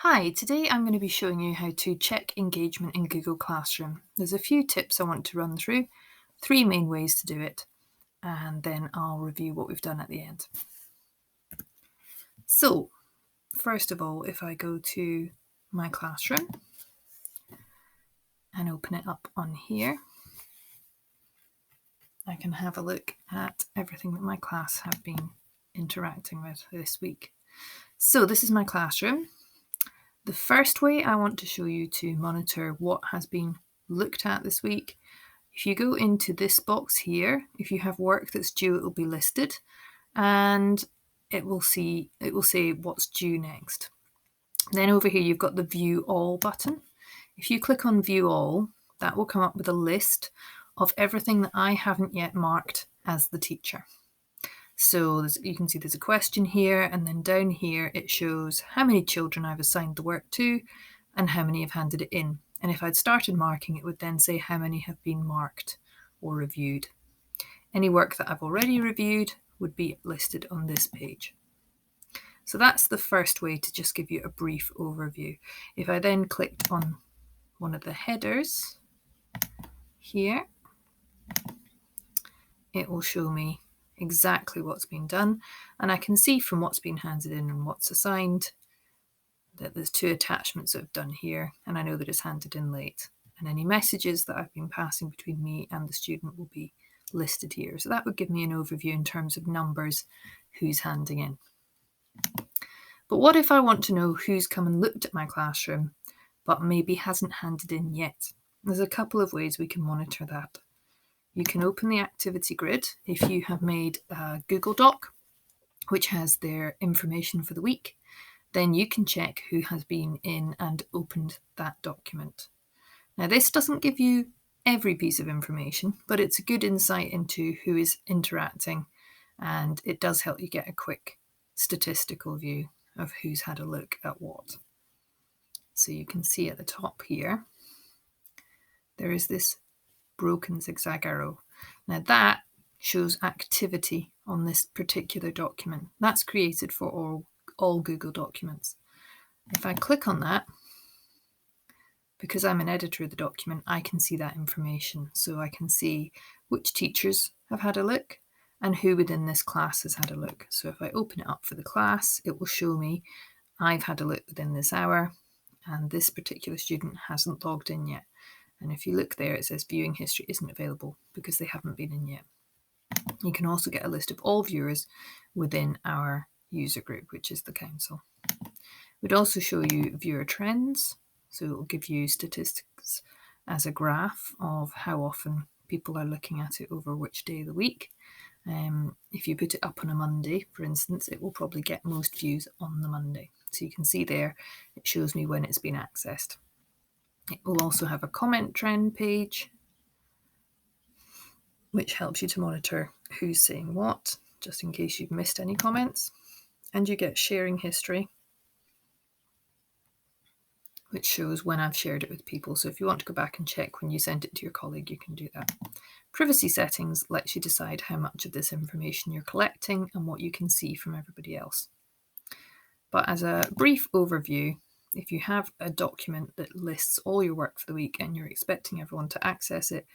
Hi, today I'm going to be showing you how to check engagement in Google Classroom. There's a few tips I want to run through, three main ways to do it, and then I'll review what we've done at the end. So, first of all, if I go to my classroom and open it up on here, I can have a look at everything that my class have been interacting with this week. So this is my classroom. The first way I want to show you to monitor what has been looked at this week, if you go into this box here, if you have work that's due, it will be listed and it will say what's due next. Then over here you've got the View All button. If you click on View All, that will come up with a list of everything that I haven't yet marked as the teacher. So you can see there's a question here, and then down here it shows how many children I've assigned the work to and how many have handed it in. And if I'd started marking, it would then say how many have been marked or reviewed. Any work that I've already reviewed would be listed on this page. So that's the first way to just give you a brief overview. If I then clicked on one of the headers here, it will show me exactly what's been done, and I can see from what's been handed in and what's assigned that there's two attachments that I've done here, and I know that it's handed in late, and any messages that I've been passing between me and the student will be listed here. So that would give me an overview in terms of numbers, who's handing in. But what if I want to know who's come and looked at my classroom but maybe hasn't handed in yet? There's a couple of ways we can monitor that. You can open the activity grid if you have made a Google Doc, which has their information for the week. Then you can check who has been in and opened that document. Now, this doesn't give you every piece of information, but it's a good insight into who is interacting, and it does help you get a quick statistical view of who's had a look at what. So you can see at the top here, there is this broken zigzag arrow. Now that shows activity on this particular document. That's created for all Google documents. If I click on that, because I'm an editor of the document, I can see that information. So I can see which teachers have had a look and who within this class has had a look. So if I open it up for the class, it will show me I've had a look within this hour and this particular student hasn't logged in yet. And if you look there, it says viewing history isn't available because they haven't been in yet. You can also get a list of all viewers within our user group, which is the council. We'd also show you viewer trends. So it will give you statistics as a graph of how often people are looking at it over which day of the week. If you put it up on a Monday, for instance, it will probably get most views on the Monday. So you can see there, it shows me when it's been accessed. It will also have a comment trend page, which helps you to monitor who's saying what, just in case you've missed any comments. And you get sharing history, which shows when I've shared it with people. So if you want to go back and check when you sent it to your colleague, you can do that. Privacy settings lets you decide how much of this information you're collecting and what you can see from everybody else. But as a brief overview, if you have a document that lists all your work for the week and you're expecting everyone to access it,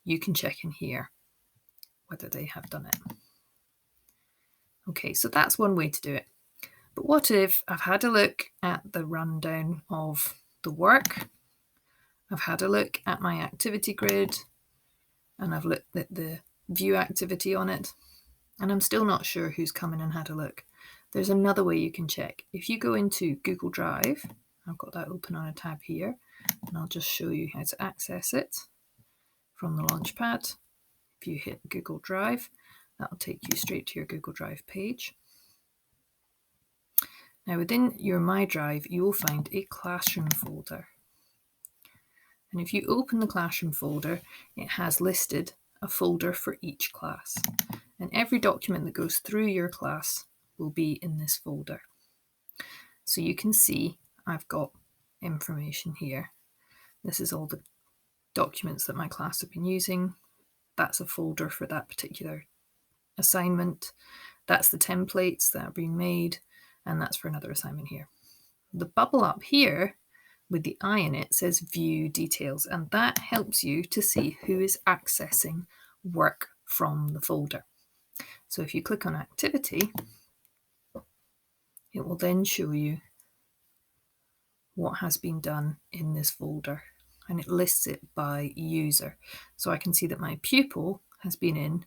you can check in here whether they have done it. Okay, so that's one way to do it. But what if I've had a look at the rundown of the work, I've had a look at my activity grid, and I've looked at the view activity on it, and I'm still not sure who's come in and had a look? There's another way you can check. If you go into Google Drive, I've got that open on a tab here, and I'll just show you how to access it from the Launchpad. If you hit Google Drive, that'll take you straight to your Google Drive page. Now within your My Drive, you will find a Classroom folder. And if you open the Classroom folder, it has listed a folder for each class. And every document that goes through your class will be in this folder. So you can see I've got information here. This is all the documents that my class have been using. That's a folder for that particular assignment. That's the templates that are being made, and that's for another assignment here. The bubble up here with the eye in it says view details, and that helps you to see who is accessing work from the folder. So if you click on activity, it will then show you what has been done in this folder, and it lists it by user. So I can see that my pupil has been in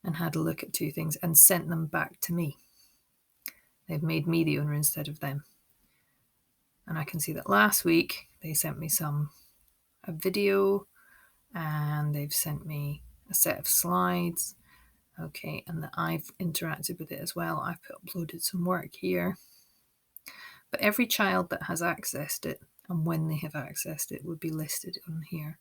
and had a look at 2 things and sent them back to me. They've made me the owner instead of them. And I can see that last week they sent me a video, and they've sent me a set of slides. Okay, and that I've interacted with it as well. I've uploaded some work here. But every child that has accessed it and when they have accessed it would be listed on here.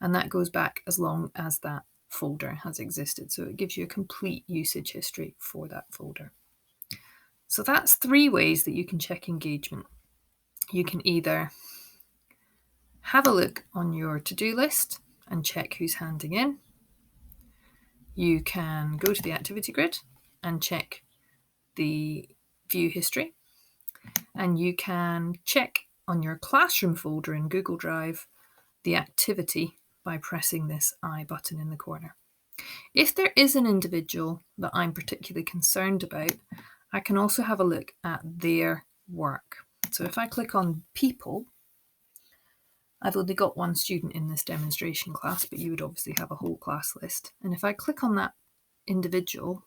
And that goes back as long as that folder has existed. So it gives you a complete usage history for that folder. So that's 3 ways that you can check engagement. You can either have a look on your to-do list and check who's handing in. You can go to the activity grid and check the view history. And you can check on your classroom folder in Google Drive the activity by pressing this I button in the corner. If there is an individual that I'm particularly concerned about, I can also have a look at their work. So if I click on people, I've only got 1 student in this demonstration class, but you would obviously have a whole class list. And if I click on that individual,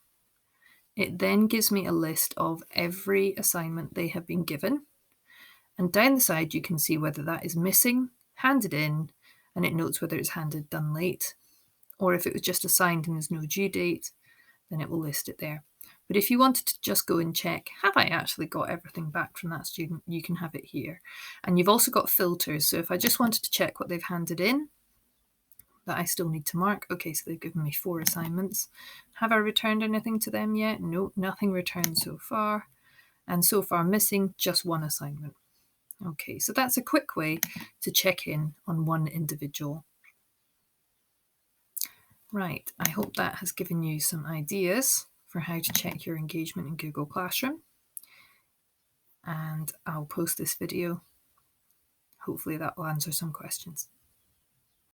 it then gives me a list of every assignment they have been given. And down the side, you can see whether that is missing, handed in, and it notes whether it's handed done late. Or if it was just assigned and there's no due date, then it will list it there. But if you wanted to just go and check, have I actually got everything back from that student, you can have it here. And you've also got filters. So if I just wanted to check what they've handed in, that I still need to mark. Okay, so they've given me 4 assignments. Have I returned anything to them yet? No, nothing returned so far. And so far missing just 1 assignment. Okay, so that's a quick way to check in on one individual. Right, I hope that has given you some ideas for how to check your engagement in Google Classroom. And I'll post this video. Hopefully that will answer some questions.